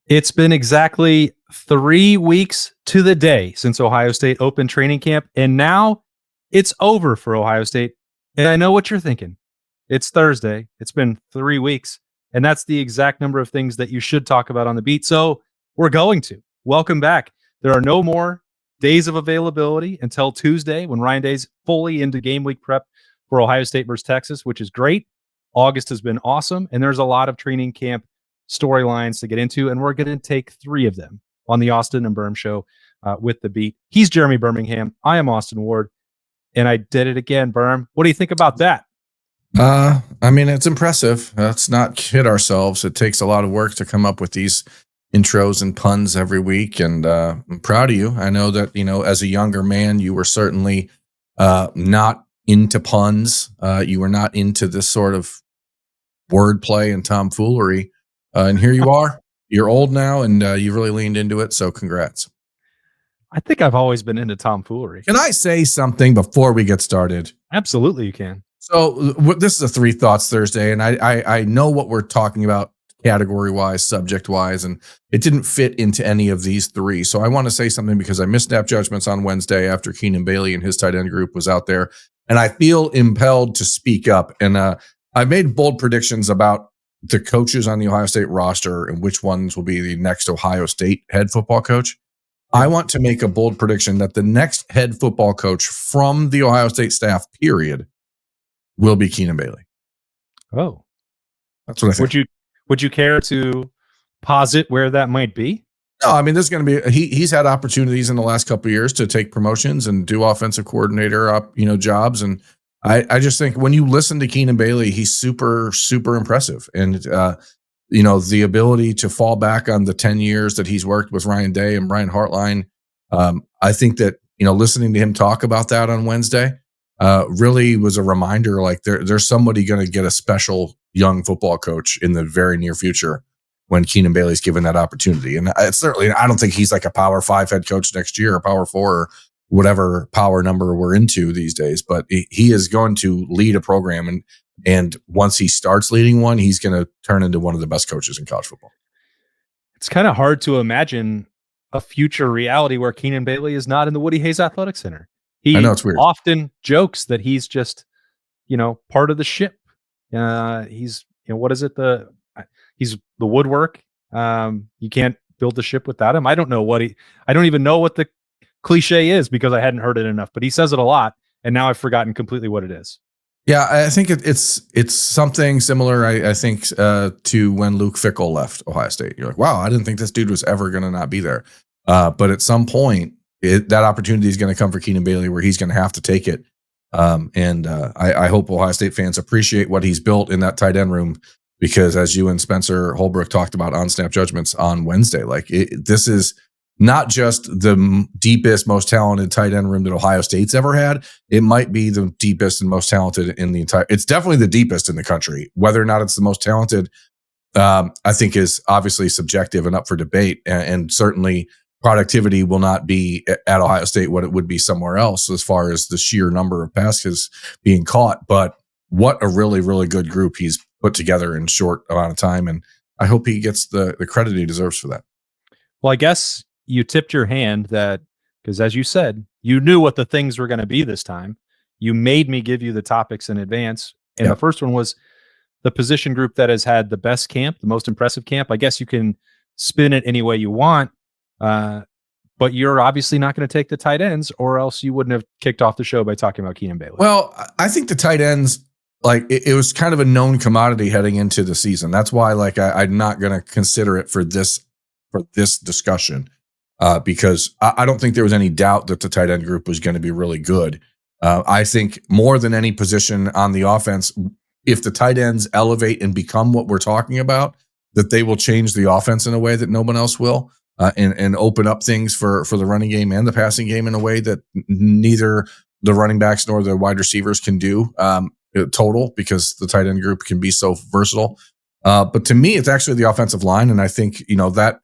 It's been exactly 3 weeks to the day since Ohio State opened training camp, and now it's over for Ohio State. And I know what you're thinking. It's Thursday. It's been 3 weeks, and that's the exact number of things that you should talk about on the beat. So we're going to. Welcome back. There are no more days of availability until Tuesday when Ryan Day's fully into game week prep for Ohio State versus Texas, which is great. August has been awesome, and there's a lot of training camp storylines to get into, and we're going to take 3 of them on the Austin and Birm Show with the beat. He's Jeremy Birmingham. I am Austin Ward, and I did it again, Birm. What do you think about that? I mean, it's impressive. Let's not kid ourselves. It takes a lot of work to come up with these intros and puns every week, and I'm proud of you. I know that, as a younger man, you were certainly not into puns. You were not into this sort of wordplay and tomfoolery. And here you are. You're old now, and you really leaned into it. So congrats. I think I've always been into tomfoolery. Can I say something before we get started? Absolutely, you can. So this is a 3 Thoughts Thursday, and I know what we're talking about category-wise, subject-wise, and it didn't fit into any of these 3. So I want to say something because I missed snap judgments on Wednesday after Keenan Bailey and his tight end group was out there, and I feel impelled to speak up. And I've made bold predictions about the coaches on the Ohio State roster and which ones will be the next Ohio State head football coach. I want to make a bold prediction that the next head football coach from the Ohio State staff, period, will be Keenan Bailey. Oh, that's what I think. Would you care to posit where that might be? No, I mean, there's going to be, he's had opportunities in the last couple of years to take promotions and do offensive coordinator jobs. And I just think when you listen to Keenan Bailey, he's super, super impressive. And, the ability to fall back on the 10 years that he's worked with Ryan Day and Brian Hartline. I think that, listening to him talk about that on Wednesday really was a reminder, like there's somebody going to get a special young football coach in the very near future when Keenan Bailey's given that opportunity. And it's certainly, I don't think he's like a Power 5 head coach next year or Power 4 or whatever power number we're into these days, but he is going to lead a program. And once he starts leading one, he's going to turn into one of the best coaches in college football. It's kind of hard to imagine a future reality where Keenan Bailey is not in the Woody Hayes Athletic Center. I know, it's weird. Often jokes that he's just, part of the ship. He's, what is it? He's the woodwork. You can't build the ship without him. I don't even know what the cliche is because I hadn't heard it enough, but he says it a lot. And now I've forgotten completely what it is. Yeah, I think it's something similar, I think, to when Luke Fickell left Ohio State. You're like, wow, I didn't think this dude was ever going to not be there. But at some point, that opportunity is going to come for Keenan Bailey where he's going to have to take it. I hope Ohio State fans appreciate what he's built in that tight end room, because as you and Spencer Holbrook talked about on Snap Judgments on Wednesday, this is not just the deepest, most talented tight end room that Ohio State's ever had. It might be the deepest and most talented in the entire. It's definitely the deepest in the country. Whether or not it's the most talented, I think is obviously subjective and up for debate. And certainly productivity will not be at Ohio State what it would be somewhere else as far as the sheer number of passes being caught. But what a really, really good group he's put together in a short amount of time. And I hope he gets the credit he deserves for that. Well, I guess you tipped your hand that, because as you said, you knew what the things were going to be this time. You made me give you the topics in advance. And The first one was the position group that has had the best camp, the most impressive camp. I guess you can spin it any way you want. But you're obviously not going to take the tight ends, or else you wouldn't have kicked off the show by talking about Keenan Bailey. Well, I think the tight ends, it was kind of a known commodity heading into the season. That's why, I'm not going to consider it for this discussion. Because I don't think there was any doubt that the tight end group was going to be really good. I think more than any position on the offense, if the tight ends elevate and become what we're talking about, that they will change the offense in a way that no one else will, and open up things for the running game and the passing game in a way that neither the running backs nor the wide receivers can do total, because the tight end group can be so versatile. But to me, it's actually the offensive line. And I think, that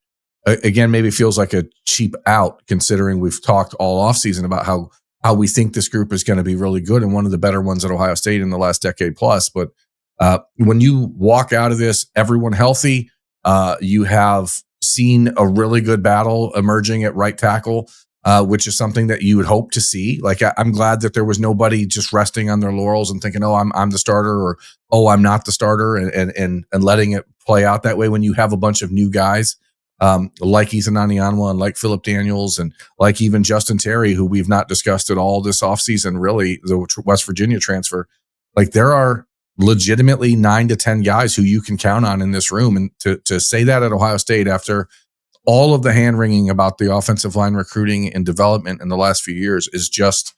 again, maybe feels like a cheap out, considering we've talked all offseason about how we think this group is going to be really good and one of the better ones at Ohio State in the last decade plus. But when you walk out of this, everyone healthy, you have seen a really good battle emerging at right tackle, which is something that you would hope to see. Like, I'm glad that there was nobody just resting on their laurels and thinking, oh, I'm the starter, or, oh, I'm not the starter, and letting it play out that way when you have a bunch of new guys, like Ethan Anianwa and like Phillip Daniels and like even Justin Terry, who we've not discussed at all this offseason, really, the West Virginia transfer. Like, there are legitimately 9 to 10 guys who you can count on in this room. And to say that at Ohio State after all of the hand wringing about the offensive line recruiting and development in the last few years is just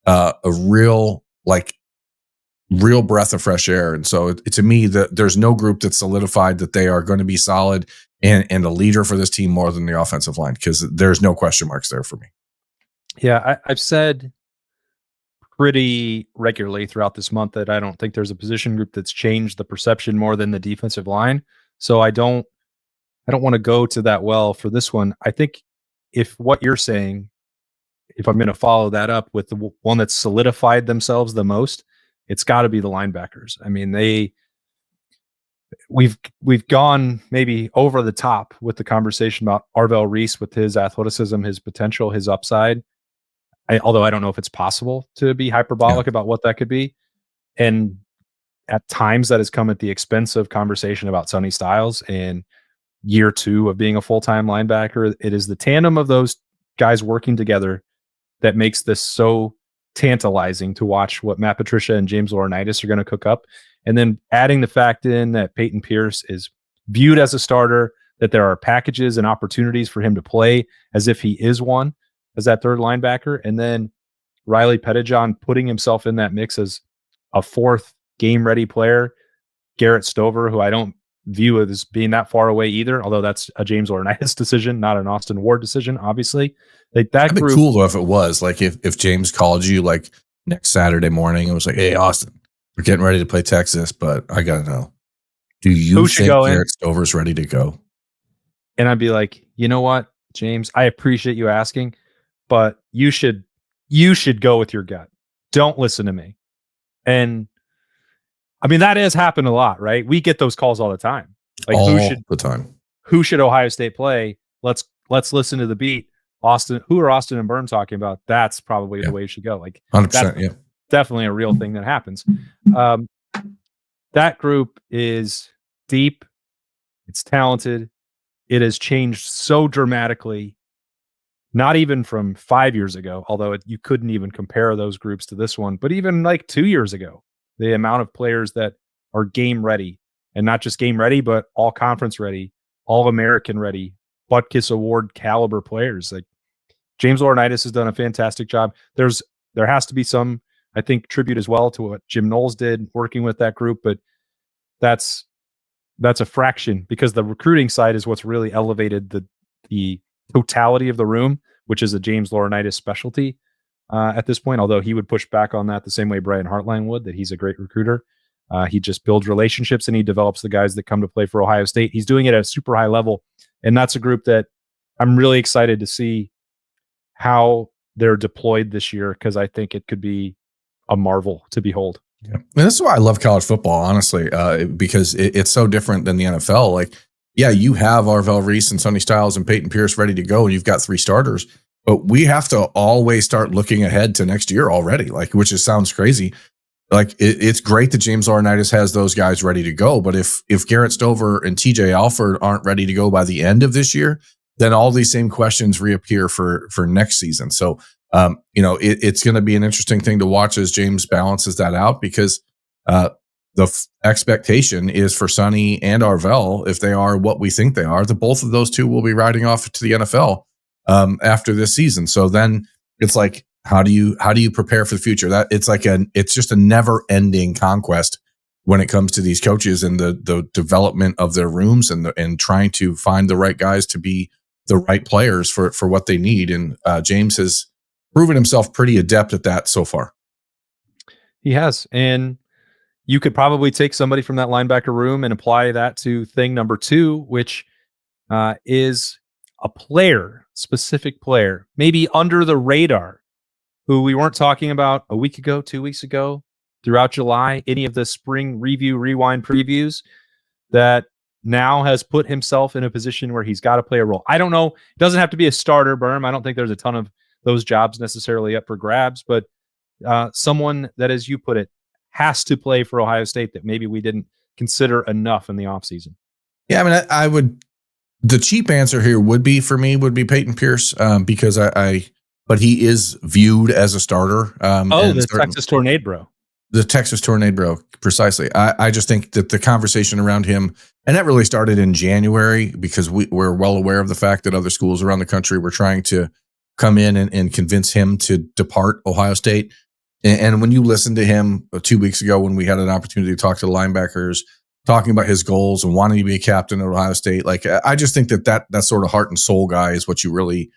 a real breath of fresh air. And so to me, there's no group that's solidified that they are going to be solid and a leader for this team more than the offensive line, because there's no question marks there for me. Yeah, I've said pretty regularly throughout this month that I don't think there's a position group that's changed the perception more than the defensive line. So I don't want to go to that well for this one. I think if what you're saying, if I'm going to follow that up with the one that's solidified themselves the most, it's got to be the linebackers. I mean, we've gone maybe over the top with the conversation about Arvell Reese with his athleticism, his potential, his upside. Although I don't know if it's possible to be hyperbolic about what that could be. And at times that has come at the expense of conversation about Sonny Styles and year 2 of being a full-time linebacker. It is the tandem of those guys working together that makes this so tantalizing to watch what Matt Patricia and James Laurinaitis are going to cook up. And then adding the fact in that Peyton Pierce is viewed as a starter, that there are packages and opportunities for him to play as if he is one, as that third linebacker. And then Riley Pettijohn putting himself in that mix as a 4th game-ready player. Garrett Stover, who I don't view as being that far away either, although that's a James Laurinaitis decision, not an Austin Ward decision, obviously. Like, that That'd be cool though if it was. Like, if James called you like next Saturday morning and was like, hey, Austin, we're getting ready to play Texas, but I got to know, do you think Garrett Stover's ready to go? And I'd be like, you know what, James, I appreciate you asking, but you should go with your gut. Don't listen to me. And I mean, that has happened a lot, right? We get those calls all the time. Like, who should Ohio State play? Let's listen to the beat. Austin, who are Austin and Birm talking about? That's probably the way you should go. Like, 100%. Definitely a real thing that happens. That group is deep. It's talented. It has changed so dramatically. Not even from 5 years ago, although you couldn't even compare those groups to this one, but even like 2 years ago, the amount of players that are game ready, and not just game ready, but all conference ready, all American ready, Buckeyes Award caliber players. Like, James Laurinaitis has done a fantastic job. There has to be some, I think, tribute as well to what Jim Knowles did working with that group, but that's a fraction, because the recruiting side is what's really elevated the totality of the room, which is a James Laurinaitis specialty at this point, although he would push back on that the same way Brian Hartline would, that he's a great recruiter. He just builds relationships and he develops the guys that come to play for Ohio State. He's doing it at a super high level, and that's a group that I'm really excited to see how they're deployed this year, because I think it could be a marvel to behold. Yeah. And this is why I love college football, honestly, because it's so different than the NFL. Like, yeah, you have Arvell Reese and Sonny Styles and Peyton Pierce ready to go, and you've got 3 starters, but we have to always start looking ahead to next year already, like, which sounds crazy. Like, it's great that James Laurinaitis has those guys ready to go, but if Garrett Stover and TJ Alford aren't ready to go by the end of this year, then all these same questions reappear for next season. So, it's going to be an interesting thing to watch as James balances that out, because the expectation is for Sonny and Arvell, if they are what we think they are, that both of those two will be riding off to the NFL after this season. So then it's like, how do you prepare for the future? That it's just a never ending conquest when it comes to these coaches and the development of their rooms and trying to find the right guys to be the right players for what they need. And James has proven himself pretty adept at that so far. He has. And you could probably take somebody from that linebacker room and apply that to thing number 2, which is a specific player, maybe under the radar, who we weren't talking about a week ago, 2 weeks ago, throughout July, any of the spring review, rewind previews, that now has put himself in a position where he's got to play a role. I don't know. It doesn't have to be a starter, Berm. I don't think there's a ton of those jobs necessarily up for grabs, but someone that, as you put it, has to play for Ohio State that maybe we didn't consider enough in the offseason. Yeah, I mean, I would. The cheap answer here would be Peyton Pierce, because but he is viewed as a starter. Texas Tornado. The Texas Tornado, precisely. I just think that the conversation around him, and that really started in January, because we're well aware of the fact that other schools around the country were trying to come in and convince him to depart Ohio State. And when you listen to him 2 weeks ago, when we had an opportunity to talk to the linebackers, talking about his goals and wanting to be a captain at Ohio State, like, I just think that sort of heart and soul guy is what you really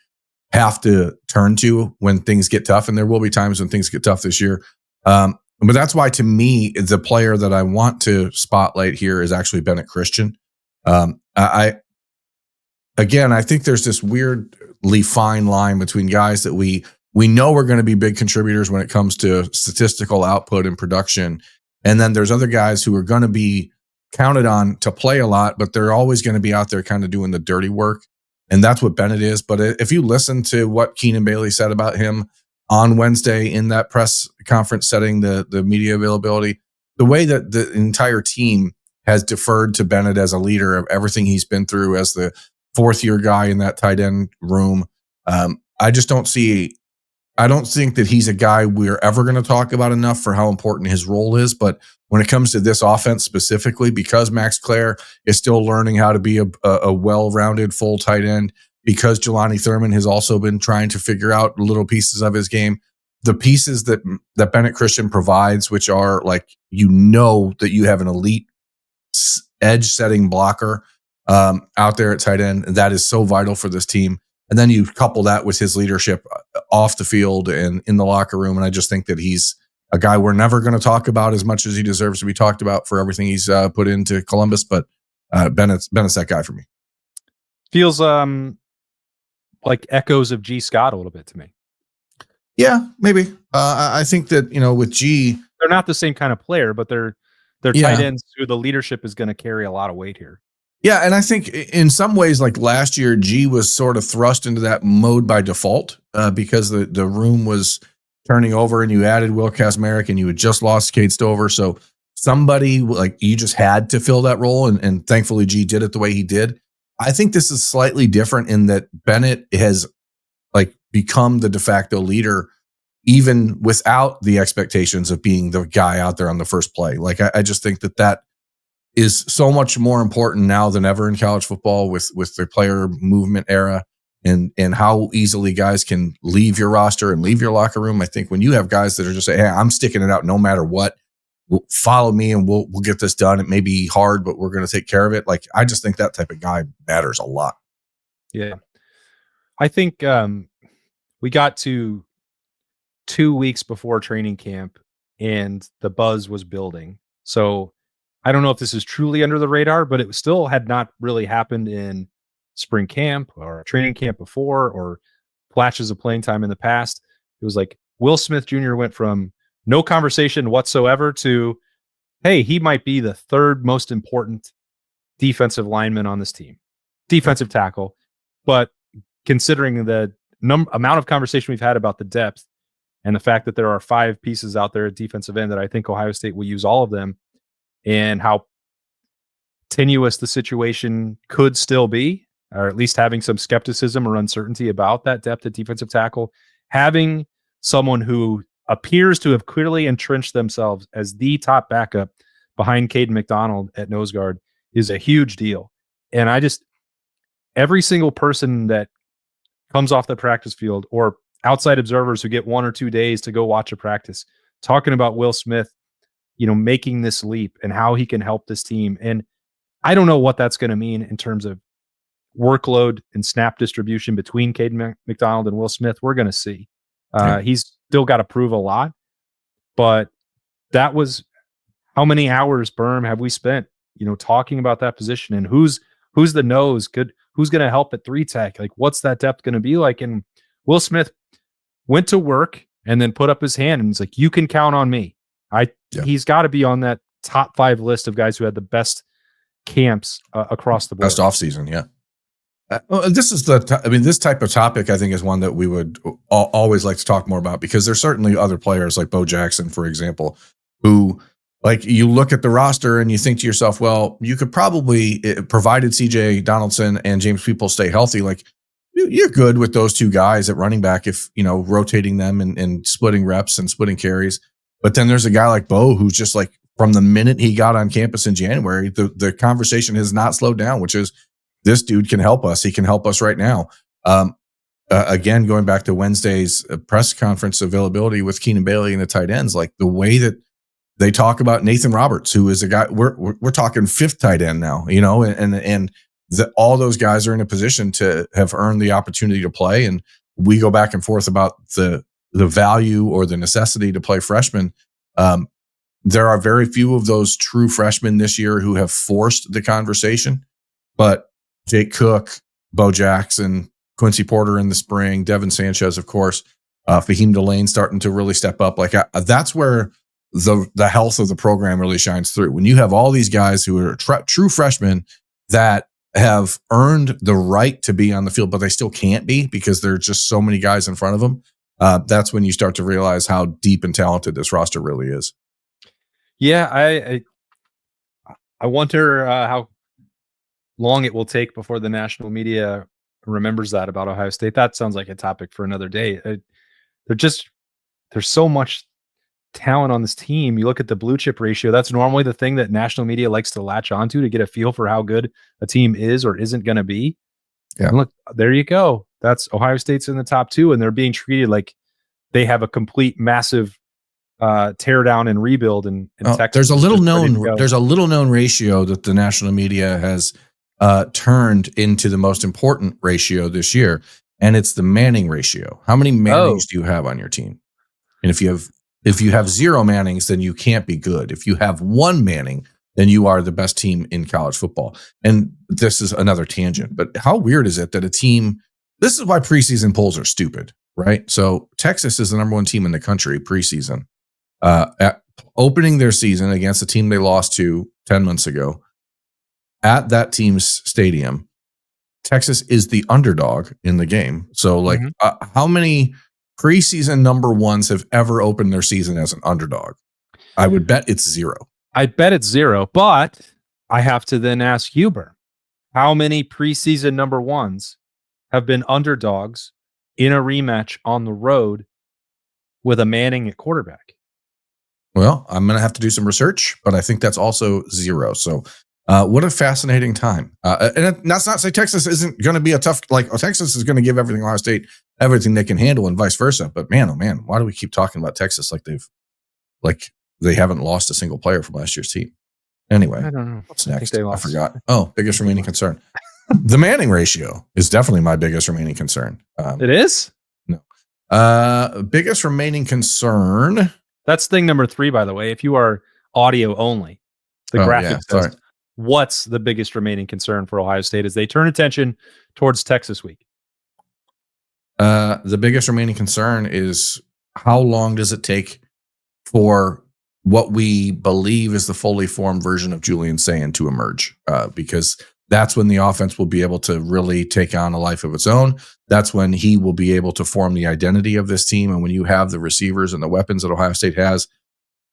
have to turn to when things get tough. And there will be times when things get tough this year. But that's why, to me, the player that I want to spotlight here is actually Bennett Christian. I think there's this weirdly fine line between guys that we know are going to be big contributors when it comes to statistical output and production. And then there's other guys who are going to be counted on to play a lot, but they're always going to be out there kind of doing the dirty work. And that's what Bennett is. But if you listen to what Keenan Bailey said about him on Wednesday in that press conference setting the media availability, the way that the entire team has deferred to Bennett as a leader of everything he's been through as the fourth-year guy in that tight end room, I don't think that he's a guy we're ever going to talk about enough for how important his role is. But when it comes to this offense specifically, because Max Clare is still learning how to be a well-rounded full tight end, because Jelani Thurman has also been trying to figure out little pieces of his game, the pieces that Bennett Christian provides, which are like, that you have an elite edge-setting blocker out there at tight end, and that is so vital for this team. And then you couple that with his leadership off the field and in the locker room. And I just think that he's a guy we're never going to talk about as much as he deserves to be talked about for everything he's put into Columbus. But Bennett's that guy for me. Feels like echoes of G. Scott a little bit to me. Yeah, maybe. I think that, with G, they're not the same kind of player, but they're tight ends who the leadership is going to carry a lot of weight here. Yeah, and I think in some ways, like last year, G was sort of thrust into that mode by default because the room was turning over, and you added Will Kazmarek, and you had just lost Cade Stover. So somebody, like, you just had to fill that role, and thankfully G did it the way he did. I think this is slightly different in that Bennett has become the de facto leader, even without the expectations of being the guy out there on the first play. Like, I just think that is so much more important now than ever in college football with the player movement era and how easily guys can leave your roster and leave your locker room. I think when you have guys that are just saying, hey, I'm sticking it out no matter what, follow me and we'll get this done. It may be hard, but we're going to take care of it. Like, I just think that type of guy matters a lot. Yeah. I think we got to 2 weeks before training camp and the buzz was building. So I don't know if this is truly under the radar, but it still had not really happened in spring camp or training camp before, or flashes of playing time in the past. It was like Will Smith Jr. went from no conversation whatsoever to, hey, he might be the third most important defensive lineman on this team, defensive tackle. But considering the amount of conversation we've had about the depth and the fact that there are 5 pieces out there at defensive end that I think Ohio State will use all of them, and how tenuous the situation could still be, or at least having some skepticism or uncertainty about that depth at defensive tackle, having someone who appears to have clearly entrenched themselves as the top backup behind Caden McDonald at nose guard is a huge deal. And every single person that comes off the practice field, or outside observers who get 1 or 2 days to go watch a practice, talking about Will Smith, making this leap and how he can help this team. And I don't know what that's going to mean in terms of workload and snap distribution between Caden McDonald and Will Smith. We're going to see. He's still got to prove a lot, but that was how many hours, Berm, have we spent, talking about that position and who's the nose, who's going to help at 3-tech? Like, what's that depth going to be like? And Will Smith went to work and then put up his hand and he's like, you can count on me. He's got to be on that top 5 list of guys who had the best camps across the board. Best offseason, yeah. This is this type of topic, I think, is one that we would always like to talk more about, because there's certainly other players like Bo Jackson, for example, who, like, you look at the roster and you think to yourself, well, you could probably, provided CJ Donaldson and James People stay healthy, like, you're good with those two guys at running back if, rotating them and splitting reps and splitting carries. But then there's a guy like Bo who's just like, from the minute he got on campus in January, the conversation has not slowed down, which is, this dude can help us. He can help us right now. Again, going back to Wednesday's press conference availability with Keenan Bailey and the tight ends, like the way that they talk about Nathan Roberts, who is a guy, we're talking fifth tight end now, and all those guys are in a position to have earned the opportunity to play. And we go back and forth about the value or the necessity to play freshmen. There are very few of those true freshmen this year who have forced the conversation, but Jake Cook, Bo Jackson, Quincy Porter in the spring, Devin Sanchez, of course, Fahim Delane starting to really step up. Like, that's where the health of the program really shines through. When you have all these guys who are true freshmen that have earned the right to be on the field, but they still can't be because there are just so many guys in front of them. That's when you start to realize how deep and talented this roster really is. Yeah, I wonder how long it will take before the national media remembers that about Ohio State. That sounds like a topic for another day. There's so much talent on this team. You look at the blue chip ratio. That's normally the thing that national media likes to latch onto to get a feel for how good a team is or isn't going to be. Yeah. And look, there you go. That's Ohio State's in the top 2, and they're being treated like they have a complete massive tear down and rebuild in Texas. There's a little known ratio that the national media has turned into the most important ratio this year, and it's the Manning ratio. How many Mannings do you have on your team? And if you have 0 Mannings, then you can't be good. If you have 1 Manning, then you are the best team in college football. And this is another tangent, but how weird is it that a team, this is why preseason polls are stupid, right? So Texas is the number 1 team in the country preseason. At opening their season against a team they lost to 10 months ago, at that team's stadium, Texas is the underdog in the game. So, like, how many preseason number 1s have ever opened their season as an underdog? I would bet it's 0. I bet it's 0, but I have to then ask you, Birm, how many preseason number 1s have been underdogs in a rematch on the road with a Manning at quarterback? Well, I'm going to have to do some research, but I think that's also 0. So, what a fascinating time. And that's not to say Texas isn't going to be a tough, Texas is going to give Ohio State everything they can handle and vice versa. But man, oh man, why do we keep talking about Texas like they haven't lost a single player from last year's team? Anyway, I don't know. What's next? I forgot. Biggest remaining concern. The Manning ratio is definitely my biggest remaining concern. It is? No. Biggest remaining concern. That's thing number 3, by the way. If you are audio only, the graphic says, what's the biggest remaining concern for Ohio State as they turn attention towards Texas week? The biggest remaining concern is, how long does it take for what we believe is the fully formed version of Julian Sayin to emerge? Because that's when the offense will be able to really take on a life of its own. That's when he will be able to form the identity of this team. And when you have the receivers and the weapons that Ohio State has,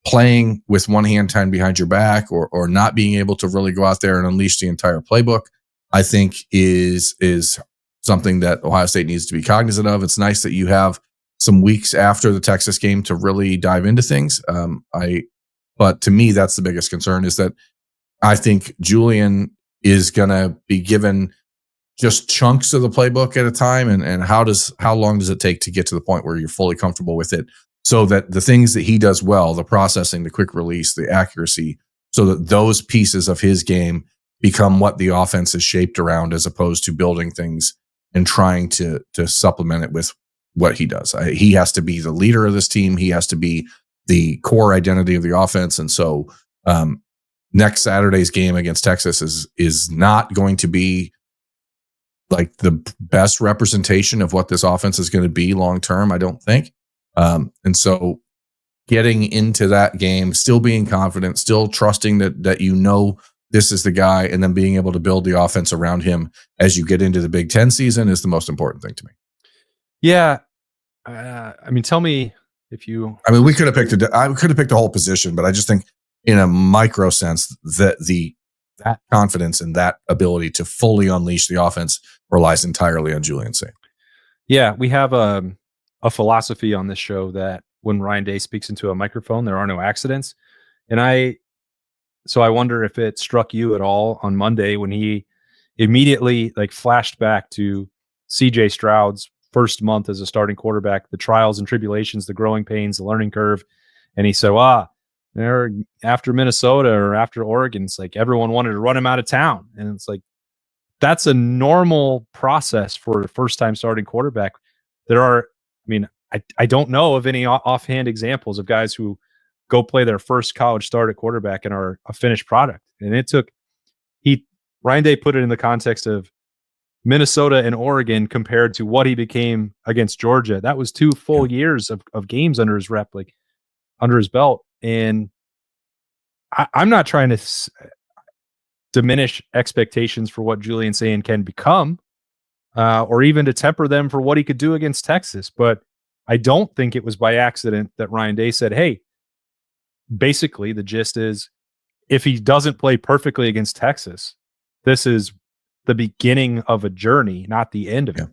playing with one hand tied behind your back or not being able to really go out there and unleash the entire playbook, I think is something that Ohio State needs to be cognizant of. It's nice that you have some weeks after the Texas game to really dive into things. But to me, that's the biggest concern, is that I think Julian is going to be given just chunks of the playbook at a time. And how long does it take to get to the point where you're fully comfortable with it, so that the things that he does well, the processing, the quick release, the accuracy, so that those pieces of his game become what the offense is shaped around, as opposed to building things and trying to supplement it with what he does. He has to be the leader of this team. He has to be the core identity of the offense. And so next Saturday's game against Texas is not going to be like the best representation of what this offense is going to be long term, I don't think. And so getting into that game, still being confident, still trusting that this is the guy, and then being able to build the offense around him as you get into the Big Ten season is the most important thing to me. Yeah. I mean, tell me if you. I mean, we could have picked a whole position, but I just think in a micro sense that that confidence and that ability to fully unleash the offense relies entirely on Julian Sayin. Yeah, we have a philosophy on this show that when Ryan Day speaks into a microphone, there are no accidents. And I wonder if it struck you at all on Monday when he immediately flashed back to CJ Stroud's first month as a starting quarterback, the trials and tribulations, the growing pains, the learning curve. And he said, after Minnesota or after Oregon, it's like everyone wanted to run him out of town. And it's like, that's a normal process for a first-time starting quarterback. I don't know of any offhand examples of guys who go play their first college start at quarterback and are a finished product. And Ryan Day put it in the context of Minnesota and Oregon compared to what he became against Georgia. That was 2 full years of games under his under his belt. And I'm not trying to diminish expectations for what Julian Sayin can become, or even to temper them for what he could do against Texas. But I don't think it was by accident that Ryan Day said, hey, basically the gist is if he doesn't play perfectly against Texas, this is the beginning of a journey, not the end of it.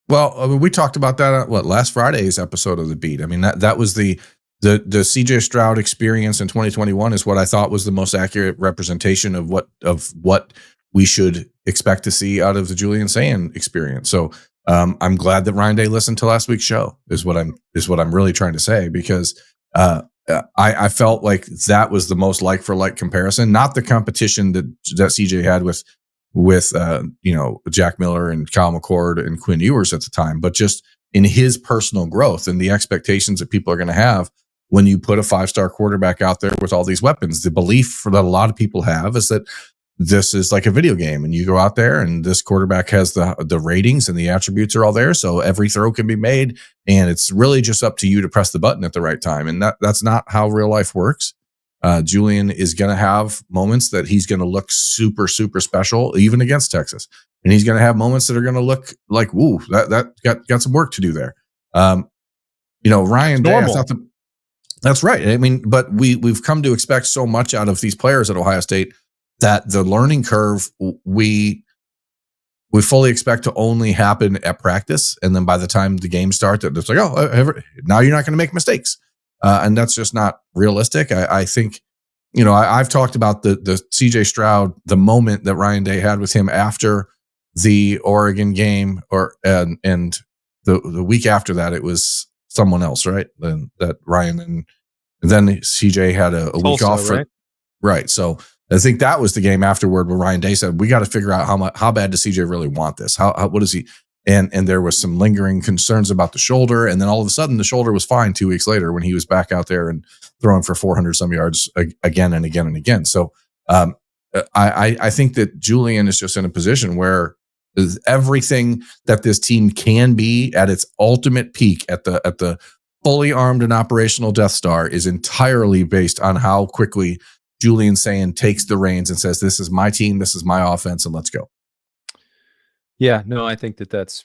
Well, I mean, we talked about that at last Friday's episode of The Beat. I mean, that was the CJ Stroud experience in 2021 is what I thought was the most accurate representation of what we should expect to see out of the Julian Sayin experience. So I'm glad that Ryan Day listened to last week's show is what I'm really trying to say, because I felt like that was the most like for like comparison, not the competition that CJ had with Jack Miller and Kyle McCord and Quinn Ewers at the time, but just in his personal growth and the expectations that people are going to have when you put a 5-star quarterback out there with all these weapons. The belief that a lot of people have is that this is like a video game and you go out there and this quarterback has the ratings and the attributes are all there. So every throw can be made and it's really just up to you to press the button at the right time. And that's not how real life works. Julian is going to have moments that he's going to look super, super special, even against Texas. And he's going to have moments that are going to look like, woo, that got some work to do there. Ryan Day, I thought that's right. I mean, but we've come to expect so much out of these players at Ohio State that the learning curve we fully expect to only happen at practice. And then by the time the game starts, it's like, now you're not going to make mistakes. And that's just not realistic. I think, I've talked about the CJ Stroud, the moment that Ryan Day had with him after the Oregon game, and the week after that, it was someone else, right? Then that Ryan and then CJ had a week off, right? So I think that was the game afterward where Ryan Day said, "We got to figure out how bad does CJ really want this? What is he?" And there was some lingering concerns about the shoulder, and then all of a sudden the shoulder was fine 2 weeks later when he was back out there and throwing for 400 some yards again and again and again. So I think that Julian is just in a position where everything that this team can be at its ultimate peak at the fully armed and operational Death Star is entirely based on how quickly Julian Sayin takes the reins and says, "This is my team, this is my offense, and let's go." Yeah, no, I think that's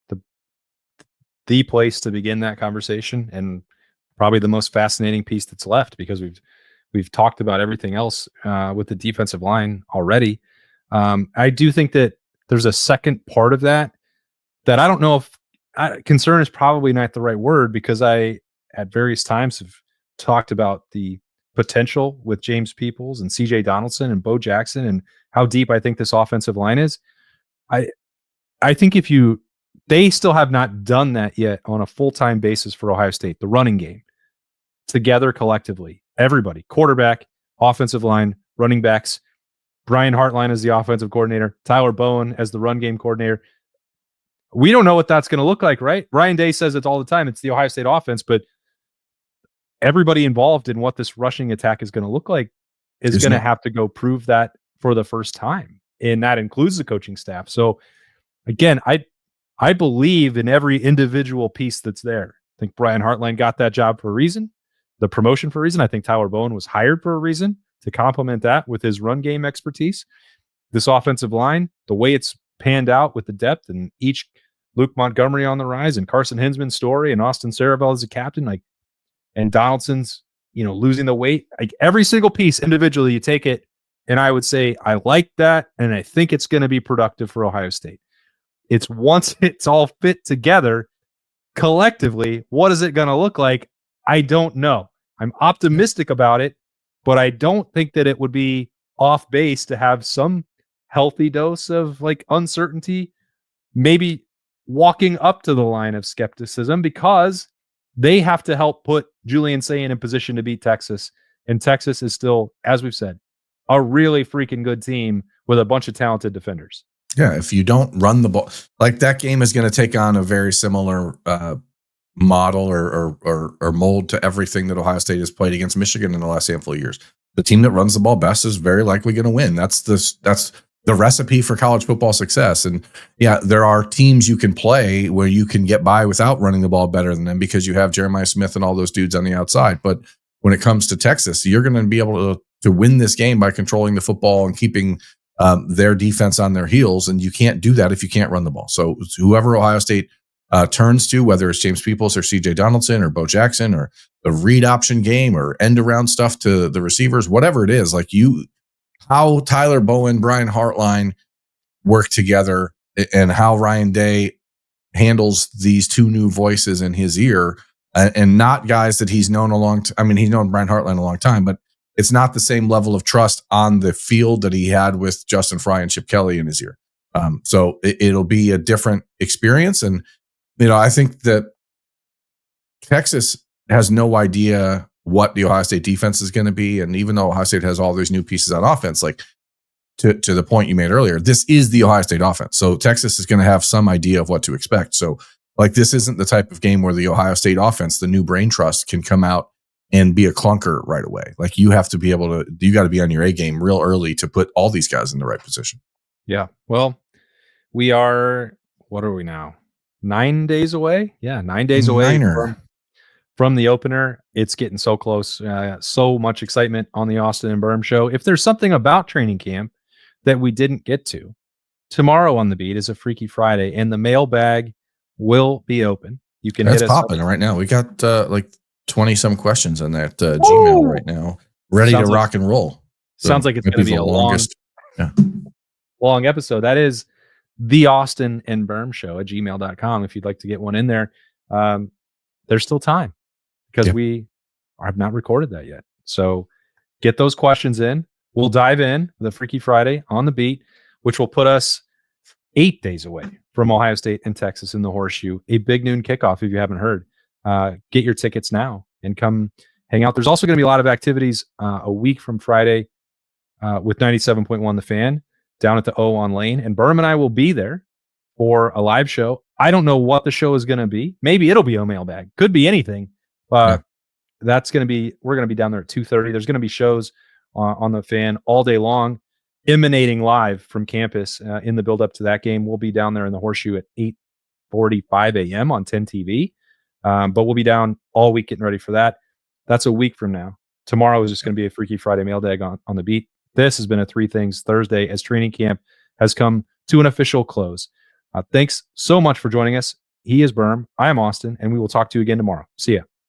the place to begin that conversation, and probably the most fascinating piece that's left, because we've talked about everything else with the defensive line already. I do think that there's a second part of that I don't know if concern is probably not the right word, because I at various times have talked about the potential with James Peoples and CJ Donaldson and Bo Jackson and how deep I think this offensive line is. I think they still have not done that yet on a full-time basis for Ohio State, the running game together collectively, everybody, quarterback, offensive line, running backs, Brian Hartline as the offensive coordinator, Tyler Bowen as the run game coordinator. We don't know what that's going to look like, right? Ryan Day says it all the time. It's the Ohio State offense, but everybody involved in what this rushing attack is going to look like is going to have to go prove that for the first time. And that includes the coaching staff. So again, I believe in every individual piece that's there. I think Brian Hartline got that job for a reason, the promotion for a reason. I think Tyler Bowen was hired for a reason. to complement that with his run game expertise. This offensive line, the way it's panned out with the depth and each Luke Montgomery on the rise and Carson Hinsman's story and Austin Saravel as a captain, like, and Donaldson's, losing the weight, like every single piece individually, you take it. And I would say, I like that. And I think it's going to be productive for Ohio State. It's once it's all fit together collectively, what is it going to look like? I don't know. I'm optimistic about it, but I don't think that it would be off base to have some healthy dose of like uncertainty, maybe walking up to the line of skepticism, because they have to help put Julian Sayin in position to beat Texas. And Texas is still, as we've said, a really freaking good team with a bunch of talented defenders. Yeah, if you don't run the ball, like that game is going to take on a very similar model or mold to everything that Ohio State has played against Michigan in the last handful of years. The team that runs the ball best is very likely going to win. That's the recipe for college football success. And yeah, there are teams you can play where you can get by without running the ball better than them because you have Jeremiah Smith and all those dudes on the outside. But when it comes to Texas, you're going to be able to win this game by controlling the football and keeping their defense on their heels. And you can't do that if you can't run the ball. So whoever Ohio State turns to, whether it's James Peoples or CJ Donaldson or Bo Jackson or the read option game or end around stuff to the receivers, whatever it is, like how Tyler Bowen, Brian Hartline work together and how Ryan Day handles these two new voices in his ear, and not guys that he's known he's known Brian Hartline a long time, but it's not the same level of trust on the field that he had with Justin Fry and Chip Kelly in his ear. So it'll be a different experience. And, I think that Texas has no idea what the Ohio State defense is going to be. And even though Ohio State has all these new pieces on offense, like to the point you made earlier, this is the Ohio State offense. So Texas is going to have some idea of what to expect. So like, this isn't the type of game where the Ohio State offense, the new brain trust, can come out and be a clunker right away. Like, you have to be you got to be on your A game real early to put all these guys in the right position. Yeah. Well, we are, what are we now? 9 days away? Yeah. 9 days away from the opener. It's getting so close. So much excitement on the Austin Birm Show. If there's something about training camp that we didn't get to, tomorrow on the beat is a Freaky Friday, and the mailbag will be open. You can That's hit us popping right now. We got like 20 some questions on that Gmail right now, ready to rock and roll. Sounds like it's going to be a long episode. That is the Austin and Birm Show at gmail.com. If you'd like to get one in there, there's still time because we have not recorded that yet. So get those questions in. We'll dive in the Freaky Friday on the beat, which will put us 8 days away from Ohio State and Texas in the Horseshoe, a big noon kickoff. If you haven't heard, get your tickets now and come hang out. There's also going to be a lot of activities a week from Friday with 97.1 The Fan down at the O on Lane. And Birm and I will be there for a live show. I don't know what the show is going to be. Maybe it'll be a mailbag. Could be anything. That's going to be, we're going to be down there at 2:30. There's going to be shows on The Fan all day long, emanating live from campus in the build up to that game. We'll be down there in the Horseshoe at 8:45 a.m. on 10 TV. But we'll be down all week getting ready for that. That's a week from now. Tomorrow is just going to be a Freaky Friday mailbag on the beat. This has been a Three Things Thursday as training camp has come to an official close. Thanks so much for joining us. He is Birm. I am Austin, and we will talk to you again tomorrow. See ya.